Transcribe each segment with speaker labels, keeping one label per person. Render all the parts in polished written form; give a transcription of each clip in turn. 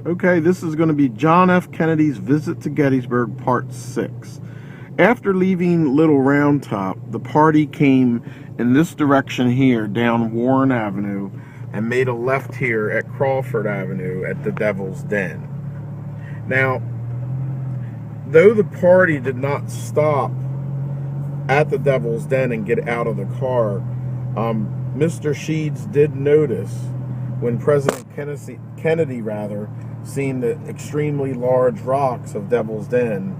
Speaker 1: Okay, this is going to be John F. Kennedy's visit to Gettysburg, Part 6. After leaving Little Round Top, the party came in this direction here, down Warren Avenue, and made a left here at Crawford Avenue at the Devil's Den. Now, though the party did not stop at the Devil's Den and get out of the car, Mr. Sheads did notice when President Kennedy seen the extremely large rocks of Devil's Den.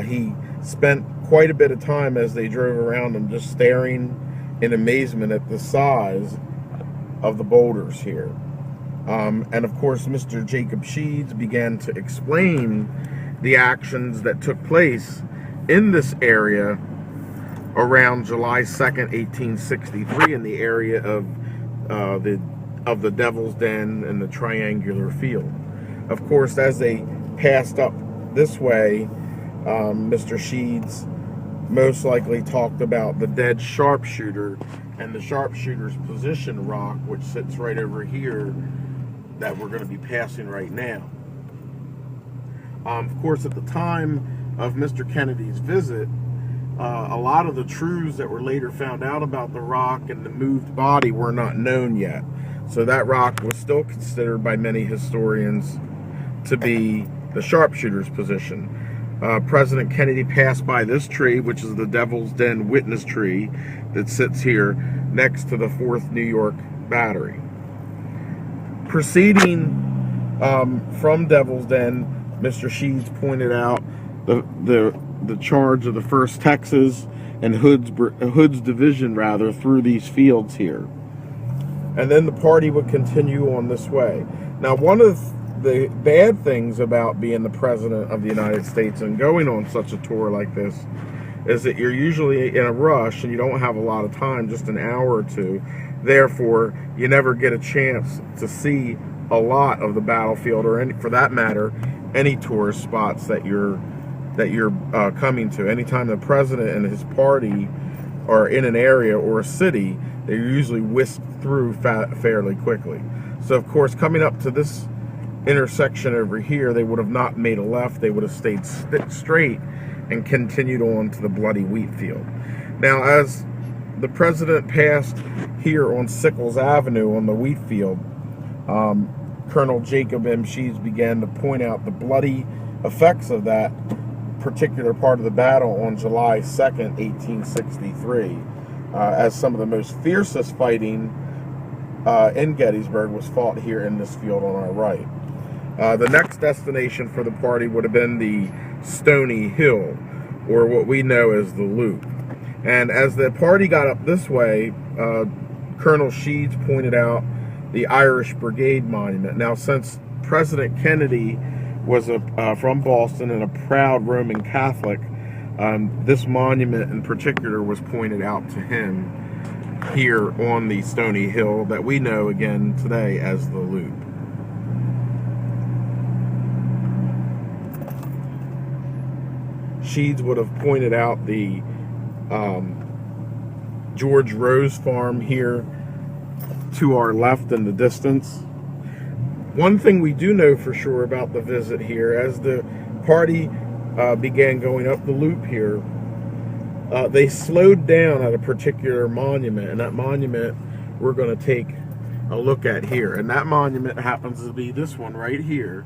Speaker 1: He spent quite a bit of time as they drove around them just staring in amazement at the size of the boulders here. And of course, Mr. Jacob Sheads began to explain the actions that took place in this area around July 2nd, 1863, in the area of the Devil's Den and the triangular field. Of course, as they passed up this way, Mr. Sheads most likely talked about the dead sharpshooter and the sharpshooter's position rock, which sits right over here, that we're going to be passing right now. Of course, at the time of Mr. Kennedy's visit, a lot of the truths that were later found out about the rock and the moved body were not known yet. So that rock was still considered by many historians to be the sharpshooter's position. President Kennedy passed by this tree, which is the Devil's Den witness tree that sits here next to the 4th New York Battery. Proceeding from Devil's Den, Mr. Sheads pointed out the charge of the 1st Texas and Hood's division through these fields here. And then the party would continue on this way. Now, one of the bad things about being the President of the United States and going on such a tour like this is that you're usually in a rush and you don't have a lot of time, just an hour or two. Therefore, you never get a chance to see a lot of the battlefield, or any, for that matter, any tourist spots that you're coming to. Anytime the President and his party are in an area or a city, they're usually whisked through fairly quickly. So, of course, coming up to this intersection over here, they would have not made a left. They would have stayed straight and continued on to the bloody wheat field. Now, as the President passed here on Sickles Avenue on the wheat field, Colonel Jacob M. Sheads began to point out the bloody effects of that particular part of the battle on July 2nd, 1863, as some of the most fiercest fighting in Gettysburg was fought here in this field on our right. The next destination for the party would have been the Stony Hill, or what we know as the Loop. And as the party got up this way, Colonel Sheads pointed out the Irish Brigade Monument. Now, since President Kennedy was from Boston and a proud Roman Catholic, this monument in particular was pointed out to him here on the Stony Hill that we know again today as the Loop. Sheads would have pointed out the George Rose Farm here to our left in the distance. One thing we do know for sure about the visit here, as the party began going up the loop here, they slowed down at a particular monument, and that monument we're going to take a look at here. And that monument happens to be this one right here.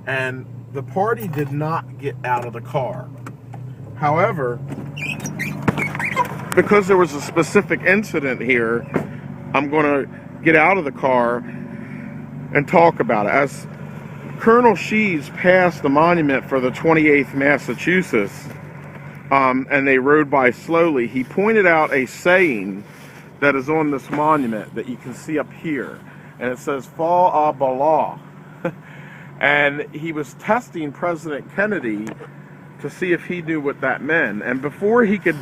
Speaker 1: And the party did not get out of the car. However, because there was a specific incident here, I'm going to get out of the car and talk about it. As Colonel Sheads passed the monument for the 28th Massachusetts, and they rode by slowly, he pointed out a saying that is on this monument that you can see up here, and it says "Fall a Bala." And he was testing President Kennedy to see if he knew what that meant. And before he could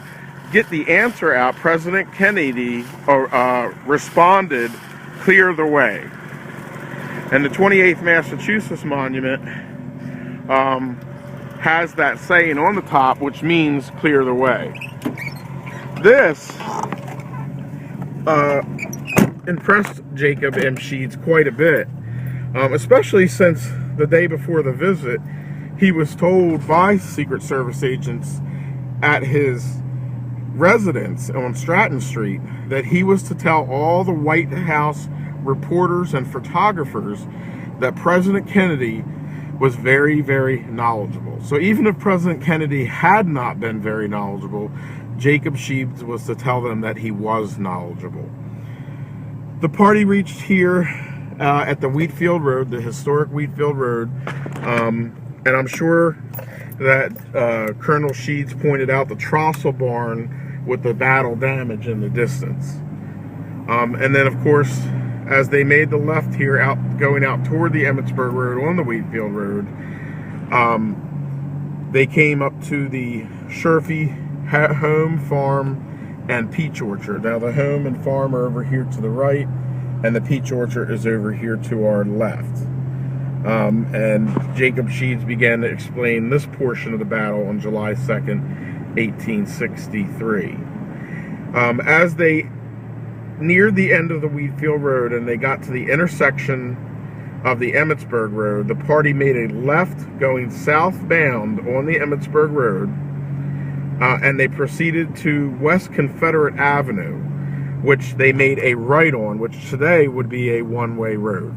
Speaker 1: get the answer out, President Kennedy responded, "Clear the way." And the 28th Massachusetts monument has that saying on the top, which means "clear the way." This impressed Jacob M. Sheads quite a bit. especially since the day before the visit, he was told by Secret Service agents at his residence on Stratton Street that he was to tell all the White House reporters and photographers that President Kennedy was very, very knowledgeable. So even if President Kennedy had not been very knowledgeable, Jacob Sheads was to tell them that he was knowledgeable. The party reached here at the Wheatfield Road, the historic Wheatfield Road, and I'm sure that Colonel Sheads pointed out the Trossel barn with the battle damage in the distance. And then, of course, as they made the left here, going out toward the Emmitsburg Road on the Wheatfield Road, they came up to the Sherfy home, farm, and peach orchard. Now, the home and farm are over here to the right, and the peach orchard is over here to our left. And Jacob Sheads began to explain this portion of the battle on July 2nd, 1863. As they neared the end of the Wheatfield Road and they got to the intersection of the Emmitsburg Road, the party made a left going southbound on the Emmitsburg Road, and they proceeded to West Confederate Avenue, which they made a right on, which today would be a one-way road.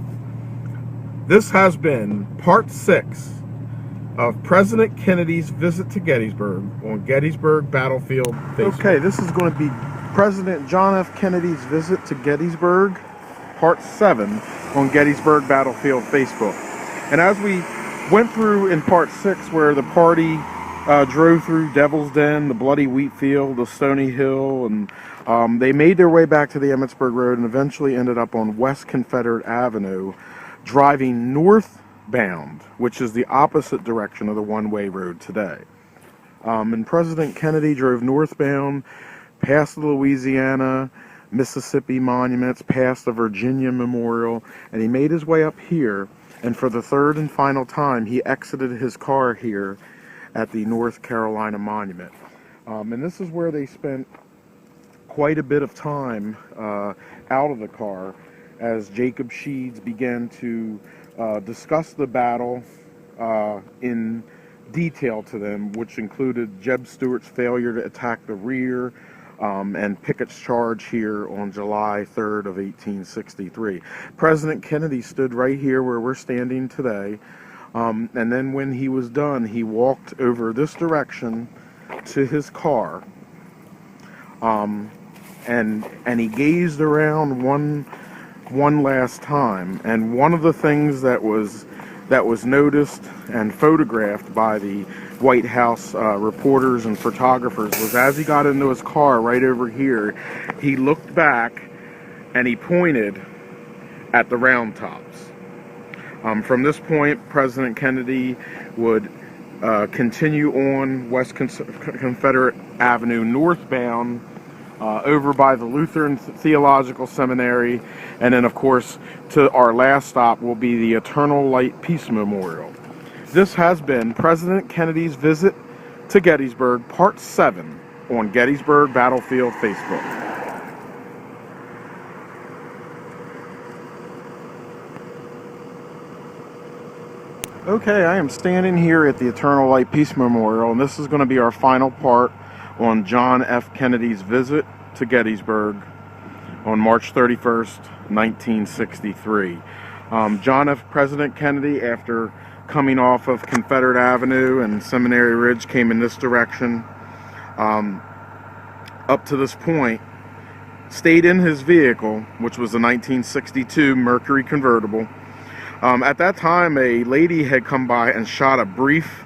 Speaker 1: This has been part 6 of President Kennedy's visit to Gettysburg on Gettysburg Battlefield Facebook. Okay, this is going to be President John F. Kennedy's visit to Gettysburg, part 7 on Gettysburg Battlefield Facebook. And as we went through in part 6, where the party drove through Devil's Den, the Bloody Wheatfield, the Stony Hill, and they made their way back to the Emmitsburg Road and eventually ended up on West Confederate Avenue, driving northbound, which is the opposite direction of the one-way road today. And President Kennedy drove northbound, past the Louisiana, Mississippi monuments, past the Virginia Memorial, and he made his way up here, and for the third and final time, he exited his car here at the North Carolina Monument. And this is where they spent quite a bit of time out of the car as Jacob Sheads began to discuss the battle in detail to them, which included Jeb Stuart's failure to attack the rear, and Pickett's charge here on July 3rd of 1863. President Kennedy stood right here where we're standing today, and then when he was done, he walked over this direction to his car, and he gazed around one last time. And one of the things that was noticed and photographed by the White House reporters and photographers was, as he got into his car right over here, he looked back and he pointed at the round tops. From this point, President Kennedy would continue on West Confederate Avenue northbound, over by the Lutheran Theological Seminary, and then, of course, to our last stop will be the Eternal Light Peace Memorial. This has been President Kennedy's visit to Gettysburg, part 7 on Gettysburg Battlefield Facebook. Okay, I am standing here at the Eternal Light Peace Memorial, and this is going to be our final part on John F. Kennedy's visit to Gettysburg on March 31st, 1963. President Kennedy, after coming off of Confederate Avenue and Seminary Ridge, came in this direction. Up to this point, stayed in his vehicle, which was a 1962 Mercury convertible. At that time, a lady had come by and shot a brief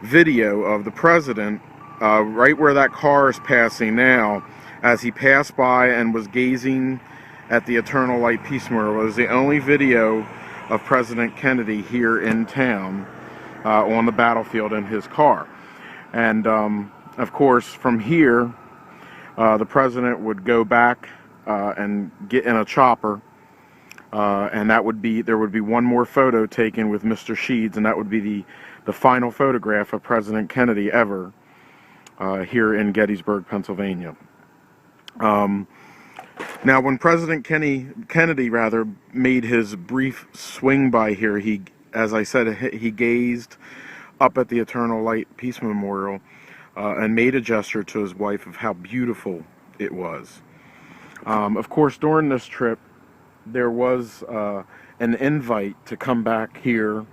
Speaker 1: video of the president right where that car is passing now, as he passed by and was gazing at the Eternal Light Peace Memorial. It was the only video of President Kennedy here in town on the battlefield in his car. And of course, from here, the president would go back and get in a chopper, and there would be one more photo taken with Mr. Sheads, and that would be the final photograph of President Kennedy ever here in Gettysburg, Pennsylvania. Now, when President Kennedy made his brief swing by here, as I said, he gazed up at the Eternal Light Peace Memorial and made a gesture to his wife of how beautiful it was. Of course, during this trip, there was an invite to come back here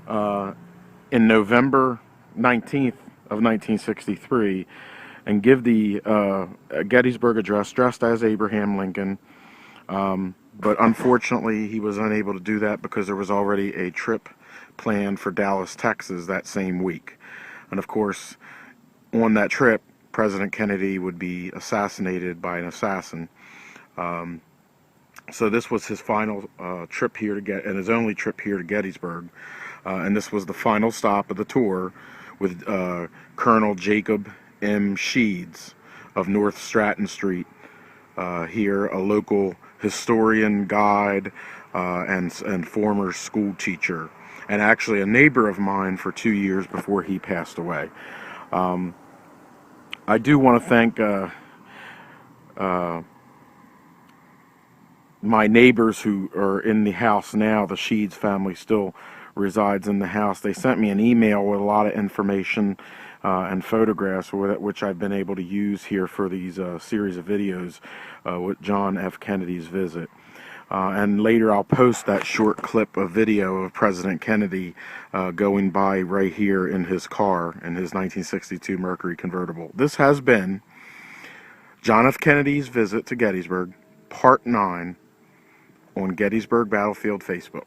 Speaker 1: in November 19th of 1963 and give the Gettysburg Address dressed as Abraham Lincoln. But unfortunately, he was unable to do that because there was already a trip planned for Dallas, Texas that same week. And of course, on that trip, President Kennedy would be assassinated by an assassin. So this was his final trip here and his only trip here to Gettysburg. And this was the final stop of the tour with Colonel Jacob Sheads of North Stratton Street here, a local historian, guide, and former school teacher, and actually a neighbor of mine for 2 years before he passed away. I do want to thank my neighbors who are in the house now. The Sheads family still resides in the house. They sent me an email with a lot of information and photographs which I've been able to use here for these series of videos with John F. Kennedy's visit. And later I'll post that short clip of video of President Kennedy going by right here in his car, in his 1962 Mercury convertible. This has been John F. Kennedy's visit to Gettysburg, Part 9, on Gettysburg Battlefield Facebook.